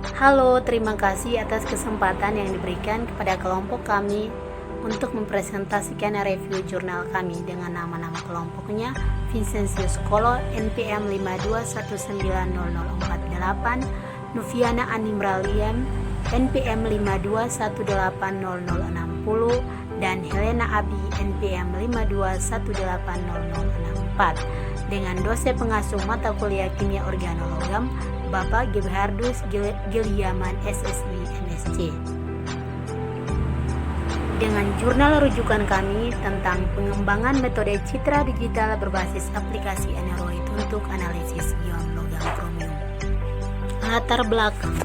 Halo, terima kasih atas kesempatan yang diberikan kepada kelompok kami untuk mempresentasikan review jurnal kami dengan nama-nama kelompoknya Vincentius Kolo NPM 5219048, Nuviana Animraliem NPM 5218060, dan Helena Abi NPM 5218064 dengan dosen pengasuh mata kuliah kimia organologam Bapak Gebhardus Gilyaman SSI MSc. Dengan jurnal rujukan kami tentang pengembangan metode citra digital berbasis aplikasi Android untuk analisis ion logam kromium. Latar belakang: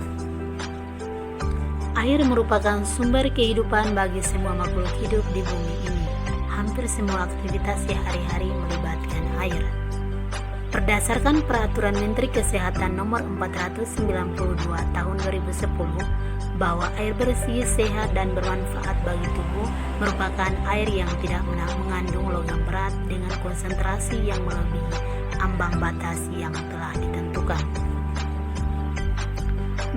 air merupakan sumber kehidupan bagi semua makhluk hidup di bumi ini. Hampir semua aktivitas sehari-hari melibatkan air. Berdasarkan Peraturan Menteri Kesehatan Nomor 492 Tahun 2010 bahwa air bersih, sehat, dan bermanfaat bagi tubuh merupakan air yang tidak mengandung logam berat dengan konsentrasi yang melebihi ambang batas yang telah ditentukan.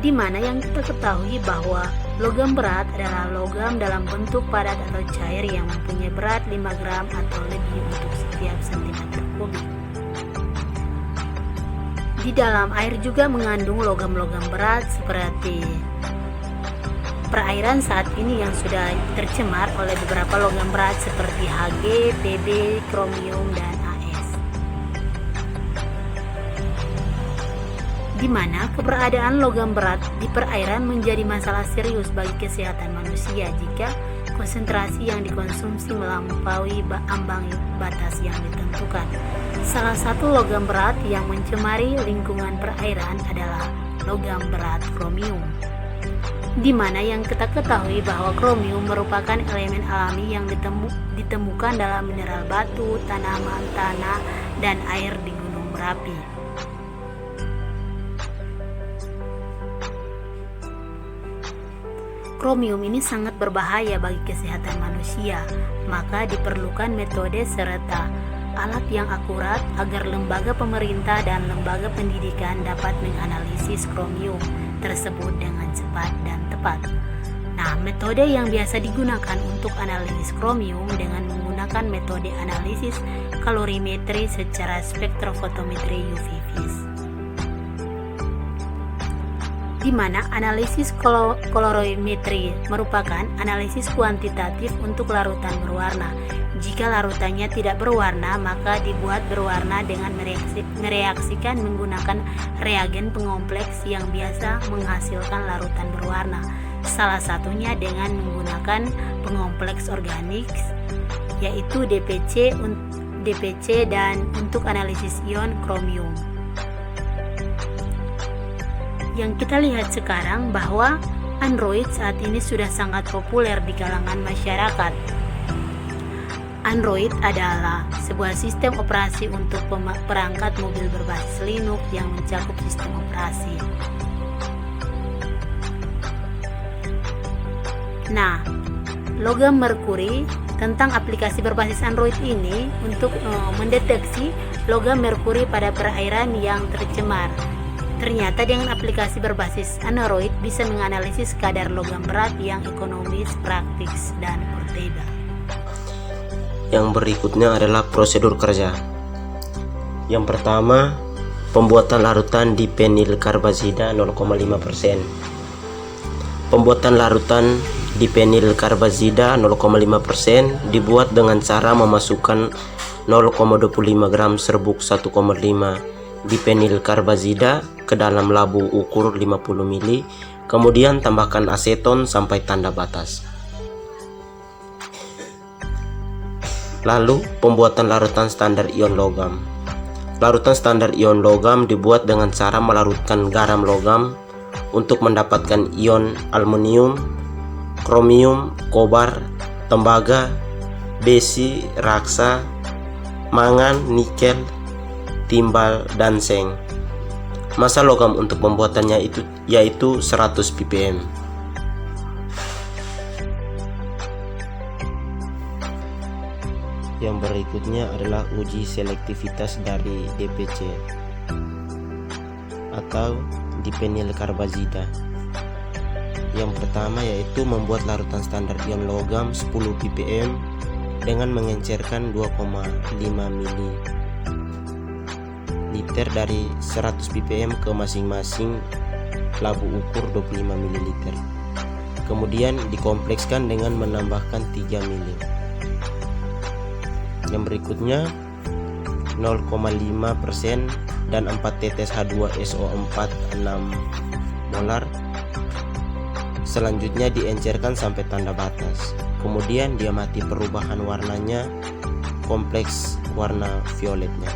Di mana yang kita ketahui bahwa logam berat adalah logam dalam bentuk padat atau cair yang mempunyai berat 5 gram atau lebih untuk setiap sentimeter kubik. Di dalam air juga mengandung logam-logam berat seperti perairan saat ini yang sudah tercemar oleh beberapa logam berat seperti Hg, Pb, kromium, dan As. Di mana keberadaan logam berat di perairan menjadi masalah serius bagi kesehatan manusia jika konsentrasi yang dikonsumsi melampaui ambang batas yang ditentukan. Salah satu logam berat yang mencemari lingkungan perairan adalah logam berat kromium, di mana yang kita ketahui bahwa kromium merupakan elemen alami yang ditemukan dalam mineral batu, tanaman, tanah, dan air di Gunung Merapi. Kromium ini sangat berbahaya bagi kesehatan manusia, maka diperlukan metode serta alat yang akurat agar lembaga pemerintah dan lembaga pendidikan dapat menganalisis kromium tersebut dengan cepat dan tepat. Nah, metode yang biasa digunakan untuk analisis kromium dengan menggunakan metode analisis kalorimetri secara spektrofotometri UV vis, di mana analisis kolorimetri merupakan analisis kuantitatif untuk larutan berwarna. Jika larutannya tidak berwarna, maka dibuat berwarna dengan mereaksikan menggunakan reagen pengompleks yang biasa menghasilkan larutan berwarna. Salah satunya dengan menggunakan pengompleks organik, yaitu DPC dan untuk analisis ion kromium. Yang kita lihat sekarang bahwa Android saat ini sudah sangat populer di kalangan masyarakat. Android adalah sebuah sistem operasi untuk perangkat mobil berbasis Linux yang mencakup sistem operasi. Nah, logam merkuri tentang aplikasi berbasis Android ini untuk mendeteksi logam merkuri pada perairan yang tercemar. Ternyata dengan aplikasi berbasis Android bisa menganalisis kadar logam berat yang ekonomis, praktis, dan portable. Yang berikutnya adalah prosedur kerja. Yang pertama, pembuatan larutan dipenilkarbazida 0,5%. Pembuatan larutan dipenilkarbazida 0,5% dibuat dengan cara memasukkan 0,25 gram serbuk 1,5 dipenilkarbazida ke dalam labu ukur 50 ml, kemudian tambahkan aseton sampai tanda batas. Lalu, pembuatan larutan standar ion logam. Larutan standar ion logam dibuat dengan cara melarutkan garam logam untuk mendapatkan ion aluminium, kromium, kobar, tembaga, besi, raksa, mangan, nikel, timbal, dan seng. Masa logam untuk pembuatannya yaitu 100 ppm. Yang berikutnya adalah uji selektivitas dari DPC atau dipenil karbazida. Yang pertama yaitu membuat larutan standar ion logam 10 ppm dengan mengencerkan 2,5 ml dari 100 ppm ke masing-masing labu ukur 25 ml. Kemudian dikomplekskan dengan menambahkan 3 ml. Yang berikutnya 0,5% dan 4 tetes H2SO4 6 molar. Selanjutnya diencerkan sampai tanda batas. Kemudian diamati perubahan warnanya, kompleks warna violetnya.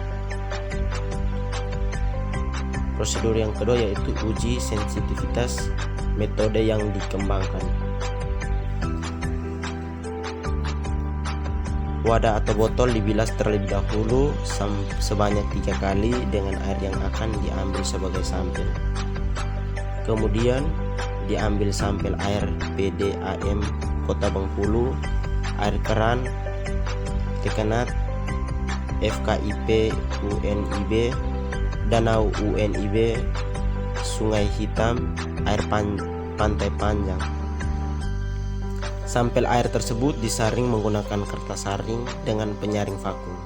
Prosedur yang kedua yaitu uji sensitivitas, metode yang dikembangkan. Wadah atau botol dibilas terlebih dahulu sebanyak 3 kali dengan air yang akan diambil sebagai sampel. Kemudian diambil sampel air PDAM Kota Bengkulu, air keran, Tekenat, FKIP UNIB, Danau UNIB, Sungai Hitam, air Pantai Panjang. Sampel air tersebut disaring menggunakan kertas saring dengan penyaring vakum.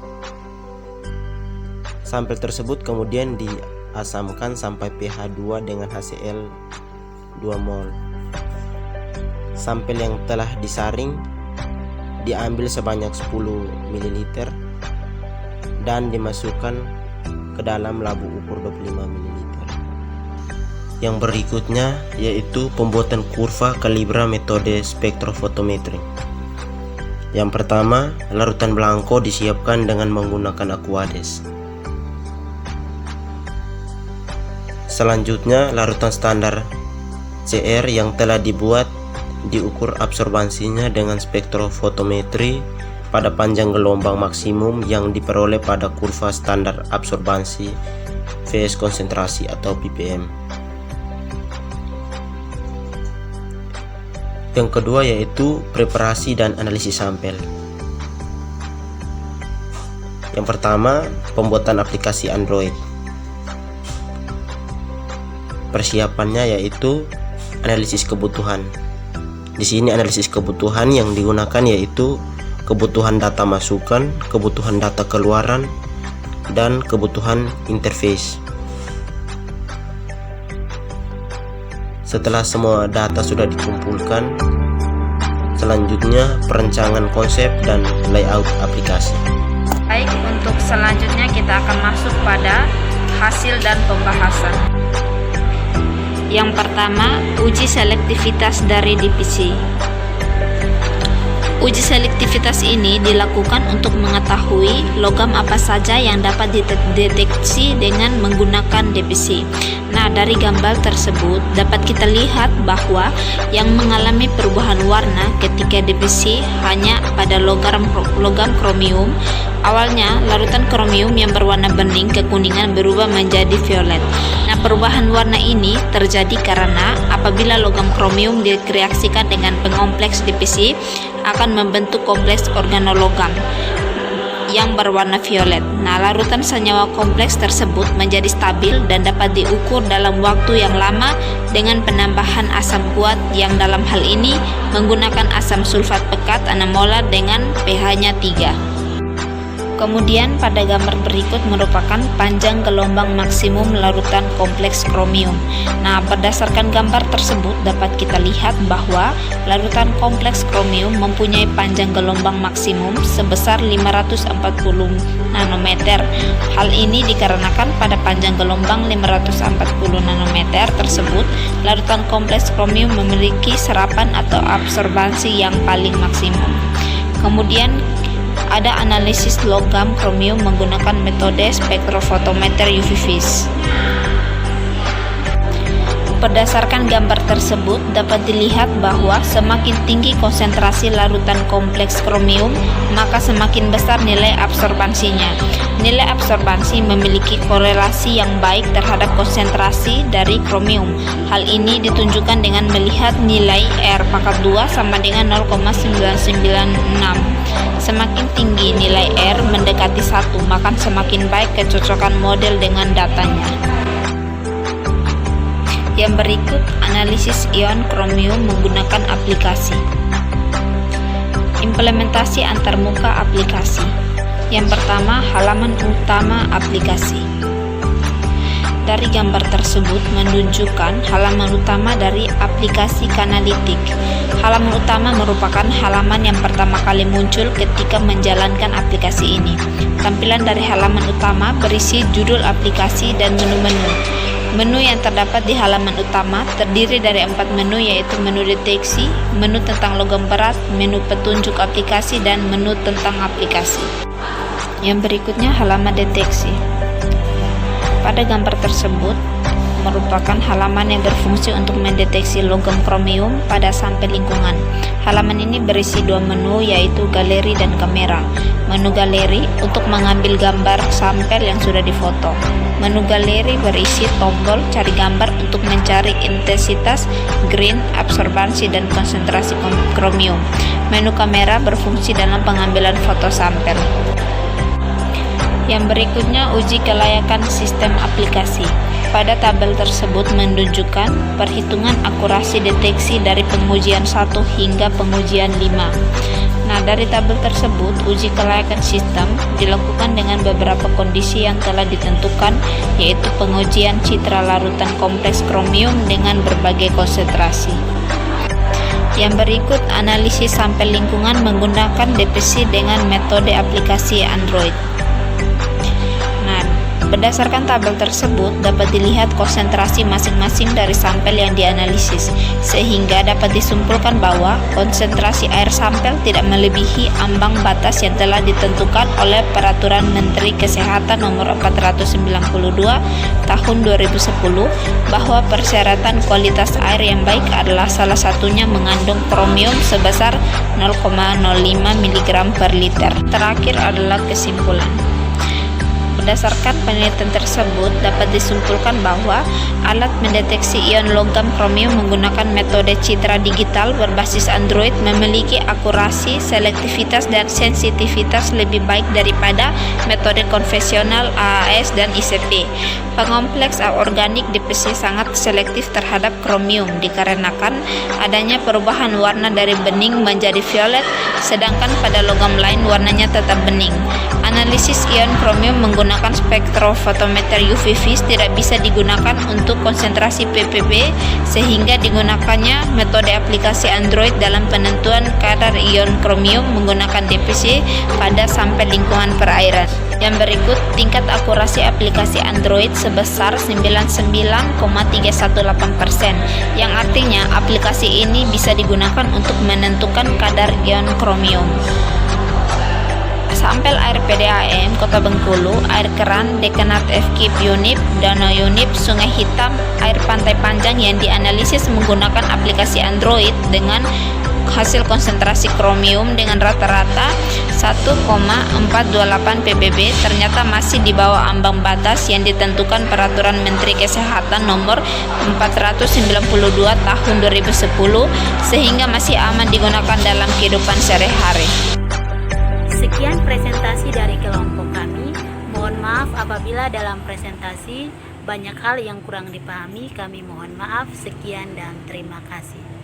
Sampel tersebut kemudian diasamkan sampai pH 2 dengan HCl 2 mol. Sampel yang telah disaring diambil sebanyak 10 ml dan dimasukkan ke dalam labu ukur 25 ml. Yang berikutnya yaitu pembuatan kurva kalibra metode spektrofotometri. Yang pertama, larutan belangko disiapkan dengan menggunakan Aquades. Selanjutnya, larutan standar CR yang telah dibuat diukur absorbansinya dengan spektrofotometri pada panjang gelombang maksimum yang diperoleh pada kurva standar absorbansi vs konsentrasi atau ppm. Yang kedua yaitu preparasi dan analisis sampel. Yang pertama, pembuatan aplikasi Android. Persiapannya yaitu analisis kebutuhan. Di sini analisis kebutuhan yang digunakan yaitu kebutuhan data masukan, kebutuhan data keluaran, dan kebutuhan interface. Setelah semua data sudah dikumpulkan, selanjutnya perencangan konsep dan layout aplikasi. Baik, untuk selanjutnya kita akan masuk pada hasil dan pembahasan. Yang pertama, uji selektivitas dari DPC. Uji selektivitas ini dilakukan untuk mengetahui logam apa saja yang dapat dideteksi dengan menggunakan DPC. Nah, dari gambar tersebut dapat kita lihat bahwa yang mengalami perubahan warna ketika DPC hanya pada logam kromium. Awalnya, larutan kromium yang berwarna bening kekuningan berubah menjadi violet. Nah, perubahan warna ini terjadi karena apabila logam kromium direaksikan dengan pengompleks DPC akan membentuk kompleks organologam yang berwarna violet. Nah, larutan senyawa kompleks tersebut menjadi stabil dan dapat diukur dalam waktu yang lama dengan penambahan asam kuat yang dalam hal ini menggunakan asam sulfat pekat 6 molar dengan pH-nya 3. Kemudian pada gambar berikut merupakan panjang gelombang maksimum larutan kompleks kromium. Nah, berdasarkan gambar tersebut dapat kita lihat bahwa larutan kompleks kromium mempunyai panjang gelombang maksimum sebesar 540 nanometer. Hal ini dikarenakan pada panjang gelombang 540 nanometer tersebut, larutan kompleks kromium memiliki serapan atau absorbansi yang paling maksimum. Kemudian ada analisis logam kromium menggunakan metode spektrofotometer UV vis. Berdasarkan gambar tersebut dapat dilihat bahwa semakin tinggi konsentrasi larutan kompleks kromium, maka semakin besar nilai absorbansinya. Nilai absorbansi memiliki korelasi yang baik terhadap konsentrasi dari kromium. Hal ini ditunjukkan dengan melihat nilai R pangkat 2 sama dengan 0,996. Semakin tinggi nilai R mendekati 1, maka semakin baik kecocokan model dengan datanya. Yang berikut analisis ion kromium menggunakan aplikasi. Implementasi antarmuka aplikasi. Yang pertama, halaman utama aplikasi. Dari gambar tersebut menunjukkan halaman utama dari aplikasi Canalytic. Halaman utama merupakan halaman yang pertama kali muncul ketika menjalankan aplikasi ini. Tampilan dari halaman utama berisi judul aplikasi dan menu-menu. Menu yang terdapat di halaman utama terdiri dari 4 menu, yaitu menu deteksi, menu tentang logam berat, menu petunjuk aplikasi, dan menu tentang aplikasi. Yang berikutnya halaman deteksi. Pada gambar tersebut merupakan halaman yang berfungsi untuk mendeteksi logam kromium pada sampel lingkungan. Halaman ini berisi 2 menu, yaitu galeri dan kamera. Menu galeri untuk mengambil gambar sampel yang sudah difoto. Menu galeri berisi tombol cari gambar untuk mencari intensitas, grain, absorbansi, dan konsentrasi kromium. Menu kamera berfungsi dalam pengambilan foto sampel. Yang berikutnya uji kelayakan sistem aplikasi. Pada tabel tersebut menunjukkan perhitungan akurasi deteksi dari pengujian 1 hingga pengujian 5. Nah, dari tabel tersebut uji kelayakan sistem dilakukan dengan beberapa kondisi yang telah ditentukan, yaitu pengujian citra larutan kompleks kromium dengan berbagai konsentrasi. Yang berikut analisis sampel lingkungan menggunakan DPC dengan metode aplikasi Android. Berdasarkan tabel tersebut dapat dilihat konsentrasi masing-masing dari sampel yang dianalisis, sehingga dapat disimpulkan bahwa konsentrasi air sampel tidak melebihi ambang batas yang telah ditentukan oleh Peraturan Menteri Kesehatan Nomor 492 Tahun 2010, bahwa persyaratan kualitas air yang baik adalah salah satunya mengandung kromium sebesar 0,05 mg per liter. Terakhir adalah kesimpulan. Berdasarkan penelitian tersebut dapat disimpulkan bahwa alat mendeteksi ion logam kromium menggunakan metode citra digital berbasis Android memiliki akurasi, selektivitas, dan sensitivitas lebih baik daripada metode konvensional AAS dan ICP. Pengompleks organik DPC sangat selektif terhadap kromium dikarenakan adanya perubahan warna dari bening menjadi violet, sedangkan pada logam lain warnanya tetap bening. Analisis ion kromium menggunakan spektrofotometer UV vis tidak bisa digunakan untuk konsentrasi ppb, sehingga digunakannya metode aplikasi Android dalam penentuan kadar ion kromium menggunakan DPC pada sampel lingkungan perairan. Yang berikut tingkat akurasi aplikasi Android sebesar 99,318%, yang artinya aplikasi ini bisa digunakan untuk menentukan kadar ion kromium. Sampel air PDAM Kota Bengkulu, air keran Dekanat FKIP Unip, Danau Unip, Sungai Hitam, air pantai Panjang yang dianalisis menggunakan aplikasi Android dengan hasil konsentrasi kromium dengan rata-rata 1,428 ppb ternyata masih di bawah ambang batas yang ditentukan Peraturan Menteri Kesehatan Nomor 492 Tahun 2010, sehingga masih aman digunakan dalam kehidupan sehari-hari. Sekian presentasi dari kelompok kami. Mohon maaf apabila dalam presentasi banyak hal yang kurang dipahami. Kami mohon maaf. Sekian dan terima kasih.